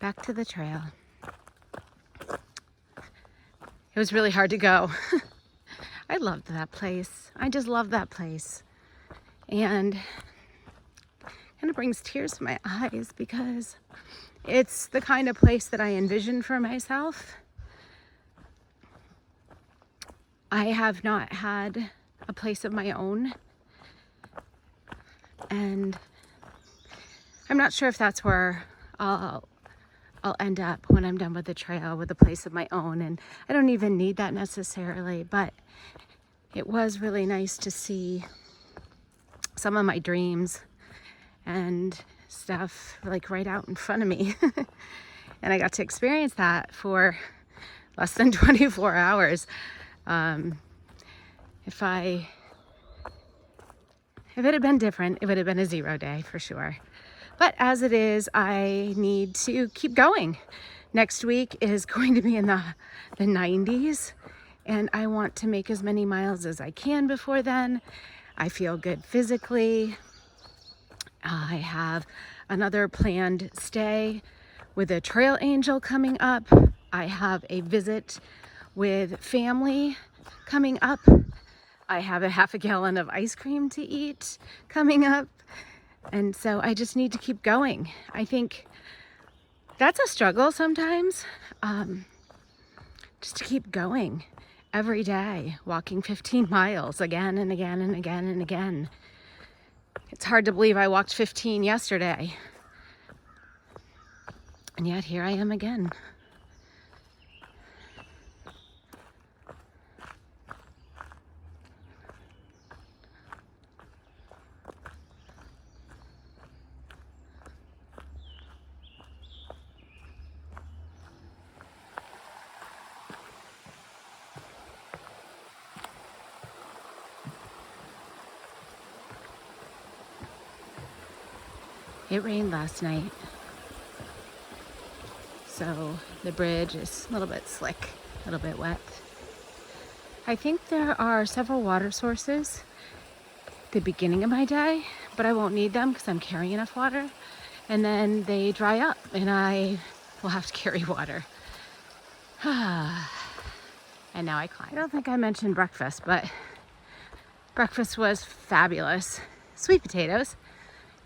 back to the trail. It was really hard to go. I loved that place. I just love that place. And kind of brings tears to my eyes because it's the kind of place that I envisioned for myself. I have not had a place of my own. And I'm not sure if that's where I'll end up when I'm done with the trail, with a place of my own. And I don't even need that necessarily, but it was really nice to see some of my dreams and stuff like right out in front of me. And I got to experience that for less than 24 hours. If it had been different, it would have been a 0 day for sure. But as it is, I need to keep going. Next week is going to be in the 90s, and I want to make as many miles as I can before then. I feel good physically. I have another planned stay with a trail angel coming up. I have a visit with family coming up. I have a half a gallon of ice cream to eat coming up. And so I just need to keep going. I think that's a struggle sometimes, just to keep going every day, walking 15 miles again and again and again and again. It's hard to believe I walked 15 yesterday. And yet here I am again. It rained last night, so the bridge is a little bit slick, a little bit wet. I think there are several water sources at the beginning of my day, but I won't need them because I'm carrying enough water. And then they dry up and I will have to carry water. And now I climb. I don't think I mentioned breakfast, but breakfast was fabulous. Sweet potatoes,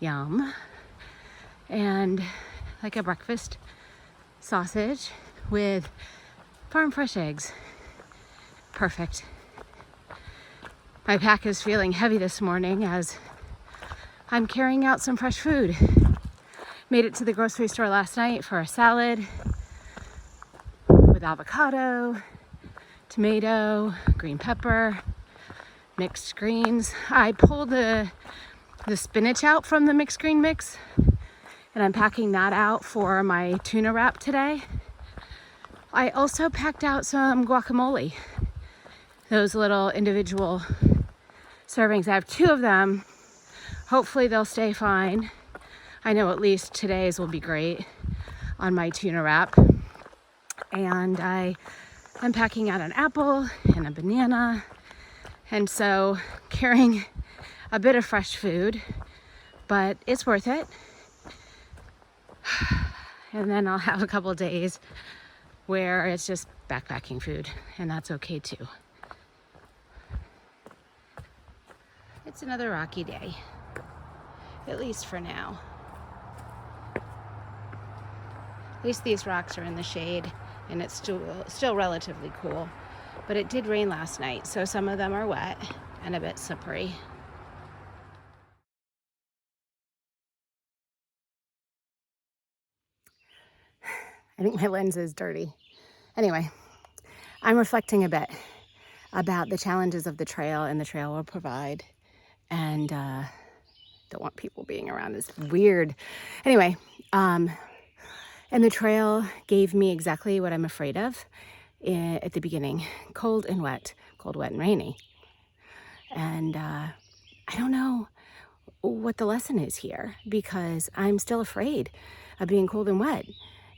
yum. And like a breakfast sausage with farm fresh eggs. Perfect. My pack is feeling heavy this morning as I'm carrying out some fresh food. Made it to the grocery store last night for a salad with avocado, tomato, green pepper, mixed greens. I pulled the spinach out from the mixed green mix, and I'm packing that out for my tuna wrap today. I also packed out some guacamole, those little individual servings. I have 2 of them. Hopefully they'll stay fine. I know at least today's will be great on my tuna wrap. And I'm packing out an apple and a banana. And so carrying a bit of fresh food, but it's worth it. And then I'll have a couple of days where it's just backpacking food, and that's okay too. It's another rocky day, at least for now. At least these rocks are in the shade and it's still relatively cool. But it did rain last night, so some of them are wet and a bit slippery. I think my lens is dirty. Anyway, I'm reflecting a bit about the challenges of the trail and the trail will provide. And don't want people being around. It's weird. Anyway, and the trail gave me exactly what I'm afraid of at the beginning. Cold, wet, and rainy. And I don't know what the lesson is here because I'm still afraid of being cold and wet.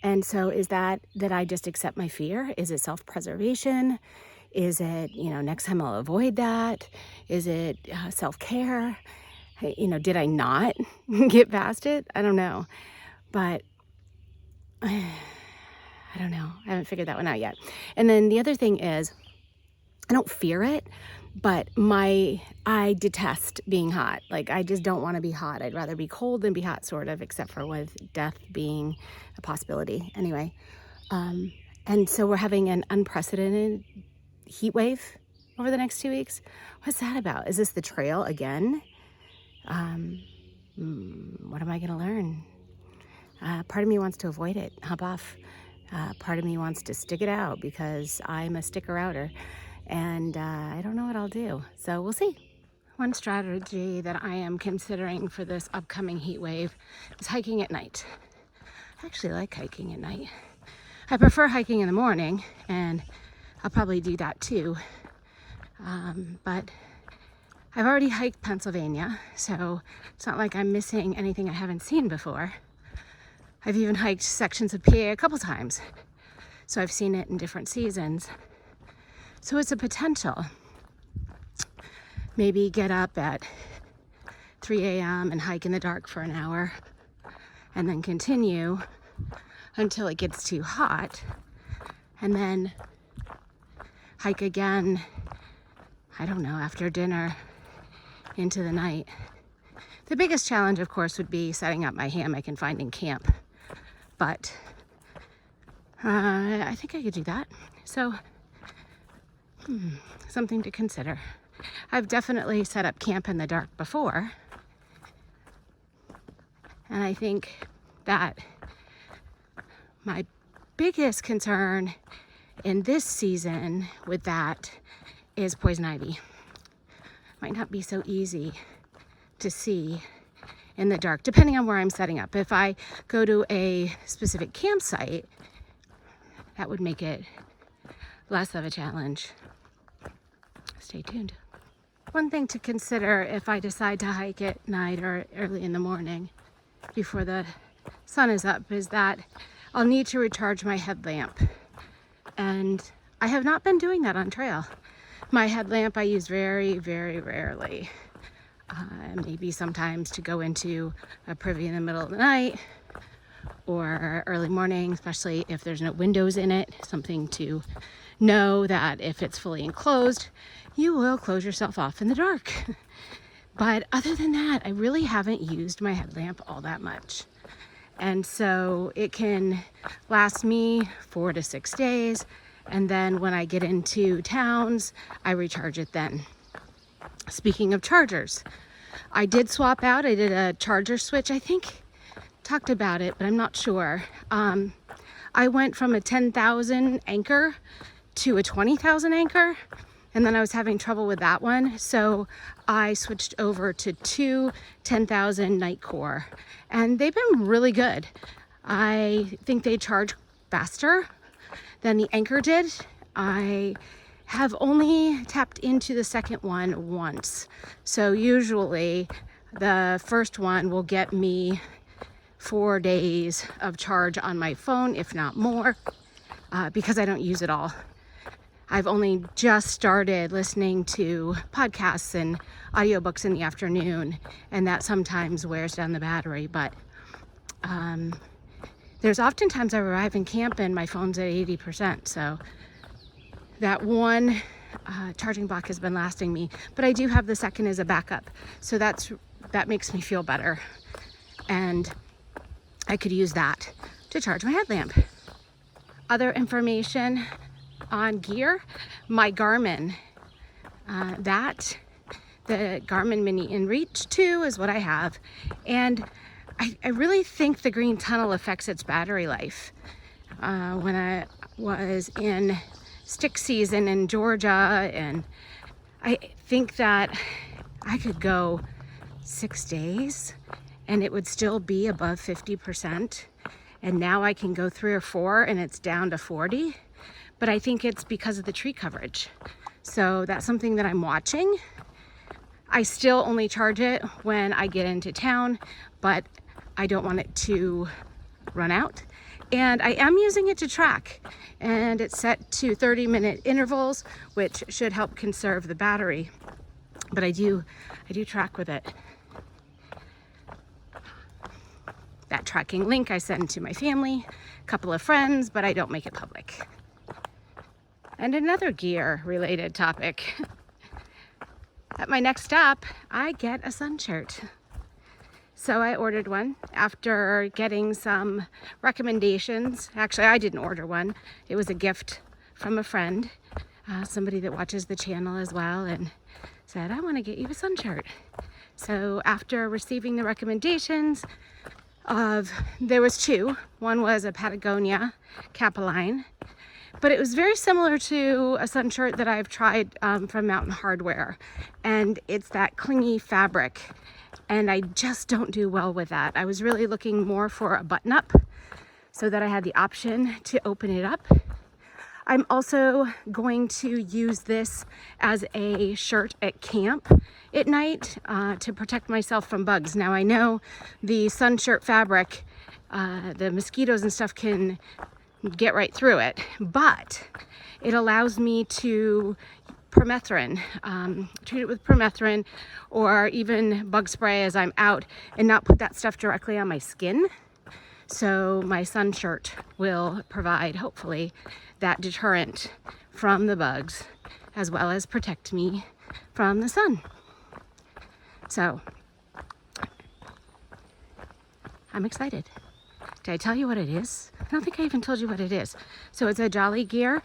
And so is that I just accept my fear? Is it self-preservation? Is it, next time I'll avoid that? Is it self-care? Did I not get past it? I don't know. But I don't know. I haven't figured that one out yet. And then the other thing is, I don't fear it, but I detest being hot. Like, I just don't want to be hot. I'd rather be cold than be hot, sort of, except for with death being a possibility. Anyway, and so we're having an unprecedented heat wave over the next 2 weeks. What's that about? Is this the trail again? What am I going to learn? Part of me wants to avoid it, hop off. Part of me wants to stick it out because I'm a sticker-outer, and I don't know what I'll do. So we'll see. One strategy that I am considering for this upcoming heat wave is hiking at night. I actually like hiking at night. I prefer hiking in the morning, and I'll probably do that too. But I've already hiked Pennsylvania, so it's not like I'm missing anything I haven't seen before. I've even hiked sections of PA a couple times, so I've seen it in different seasons. So it's a potential. Maybe get up at 3 a.m. and hike in the dark for an hour, and then continue until it gets too hot, and then hike again, I don't know, after dinner into the night. The biggest challenge, of course, would be setting up my hammock and finding camp, but I think I could do that. So something to consider. I've definitely set up camp in the dark before, and I think that my biggest concern in this season with that is poison ivy. Might not be so easy to see in the dark, depending on where I'm setting up. If I go to a specific campsite, that would make it less of a challenge. Stay tuned. One thing to consider if I decide to hike at night or early in the morning before the sun is up is that I'll need to recharge my headlamp. And I have not been doing that on trail. My headlamp I use very, very rarely. Maybe sometimes to go into a privy in the middle of the night or early morning, especially if there's no windows in it. Something to know that if it's fully enclosed, you will close yourself off in the dark. But other than that, I really haven't used my headlamp all that much. And so it can last me 4 to 6 days. And then when I get into towns, I recharge it then. Speaking of chargers, I did swap out. I did a charger switch. I think talked about it, but I'm not sure. I went from a 10,000 anchor to a 20,000 anchor, and then I was having trouble with that one. So I switched over to two 10,000 night core, and they've been really good. I think they charge faster than the anchor did. I have only tapped into the second one once. So usually the first one will get me 4 days of charge on my phone, if not more, because I don't use it all. I've only just started listening to podcasts and audiobooks in the afternoon, and that sometimes wears down the battery. But there's oftentimes I arrive in camp and my phone's at 80%. So that one charging block has been lasting me, but I do have the second as a backup. So that makes me feel better. And I could use that to charge my headlamp. Other information on gear, my Garmin, the Garmin Mini InReach 2 is what I have. And I really think the green tunnel affects its battery life. When I was in stick season in Georgia, and I think that I could go 6 days and it would still be above 50%. And now I can go 3 or 4 and it's down to 40. But I think it's because of the tree coverage. So that's something that I'm watching. I still only charge it when I get into town, but I don't want it to run out. And I am using it to track, and it's set to 30-minute intervals, which should help conserve the battery. But I do track with it. That tracking link I send to my family, a couple of friends, but I don't make it public. And another gear related topic. At my next stop, I get a sun shirt. So I ordered one after getting some recommendations. Actually, I didn't order one. It was a gift from a friend, somebody that watches the channel as well, and said, I want to get you a sun shirt. So after receiving the recommendations there was two. One was a Patagonia Capeline, but it was very similar to a sun shirt that I've tried from Mountain Hardwear, and it's that clingy fabric, and I just don't do well with that. I was really looking more for a button-up so that I had the option to open it up. I'm also going to use this as a shirt at camp at night to protect myself from bugs. Now I know the sun shirt fabric, the mosquitoes and stuff can get right through it, but it allows me to permethrin, treat it with permethrin or even bug spray as I'm out and not put that stuff directly on my skin. So my sun shirt will provide, hopefully, that deterrent from the bugs as well as protect me from the sun. So I'm excited. Did I tell you what it is? I don't think I even told you what it is. So it's a Jolly Gear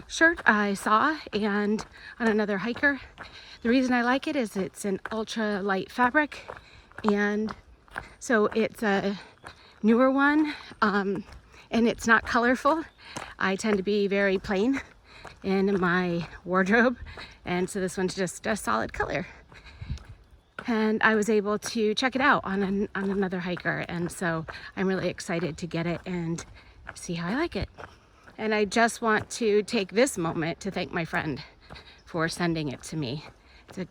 shirt I saw and on another hiker. The reason I like it is it's an ultra light fabric, and so it's a newer one, and it's not colorful. I tend to be very plain in my wardrobe, and so this one's just a solid color. And I was able to check it out on another hiker, and so I'm really excited to get it and see how I like it. And I just want to take this moment to thank my friend for sending it to me. It's a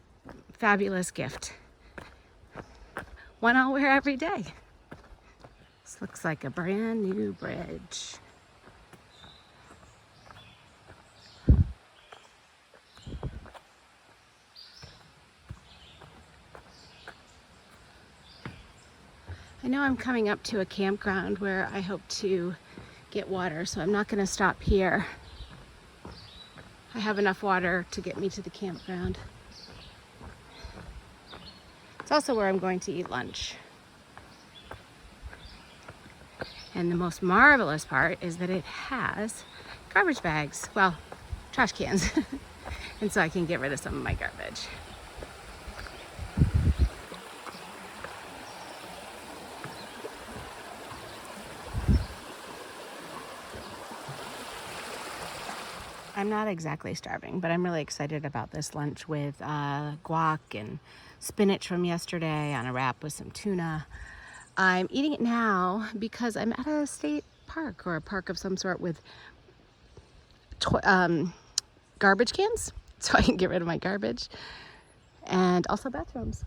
fabulous gift. One I'll wear every day. This looks like a brand new bridge. I know I'm coming up to a campground where I hope to get water, so I'm not going to stop here. I have enough water to get me to the campground. It's also where I'm going to eat lunch. And the most marvelous part is that it has garbage bags, well, trash cans, and so I can get rid of some of my garbage. I'm not exactly starving, but I'm really excited about this lunch with guac and spinach from yesterday on a wrap with some tuna. I'm eating it now because I'm at a state park or a park of some sort with garbage cans, so I can get rid of my garbage, and also bathrooms.